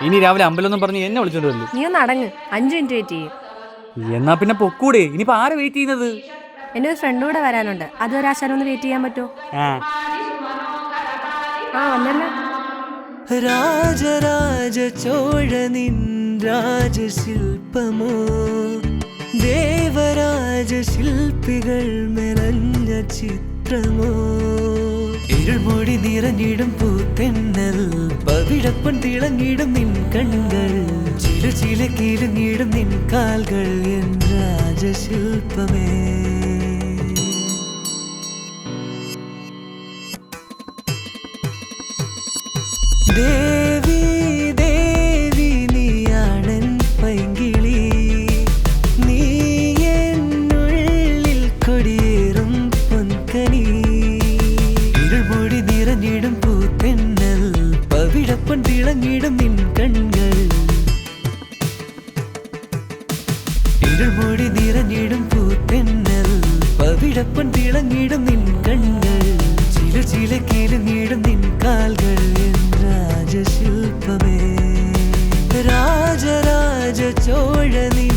ഇനി രാവിലെ അമ്പലമൊന്നും പറഞ്ഞ് എന്നെ വിളിച്ചോണ്ട് വരില്ല. നീ ഒന്ന് അടങ്ങ്, 5 മിനിറ്റ് വെയിറ്റ് ചെയ്യും. എന്നാ പിന്നെ പൊക്കൂടെ, ഇനിയിപ്പോ ആരെ വെയിറ്റ് ചെയ്യുന്നത്? എൻ്റെ ഒരു ഫ്രണ്ട് കൂടെ വരാനുണ്ട്, അതുവരെ ആശാനം ഒന്ന് വെയിറ്റ് ചെയ്യാൻ പറ്റുമോ? ആ വന്നല്ലോ. രാജരാജ ചോഴനിൻ രാജശില്പമോ, ദേവരാജ ശില്പികൾ മെനഞ്ഞ ചിത്രമോ, ഇരുൾമൂടി നിറഞ്ഞിടും പൂത്തെന്നൽ, പവിഴപ്പൻ തിളങ്ങിടും നിൻ കണ്ണുകൾ, ചില ചില കിലുങ്ങിടും നിൻ കാൽകൾ, എൻ രാജശില്പമേ. ദേവി ദേവി നീയാണൻ പൈങ്കിളി, നീ എന്നുള്ളിൽ കൊടിയേറും പൊൻകനി, ഇരുൾമൂടി നിറഞ്ഞിടും പൂത്തെന്നൽ, പവിഴപ്പൻ തിളങ്ങിടും നിൻ കണ്ണുകൾ, ഇരുൾമൂടി നിറഞ്ഞിടും പൂത്തെന്നൽ, പവിഴപ്പൻ തിളങ്ങിടും നിൻ കണ്ണുകൾ, ചില ചില കിലുങ്ങിടും നിൻ കാൽകൾ, രാജശില്പമേ. രാജരാജ ചോഴനിൻ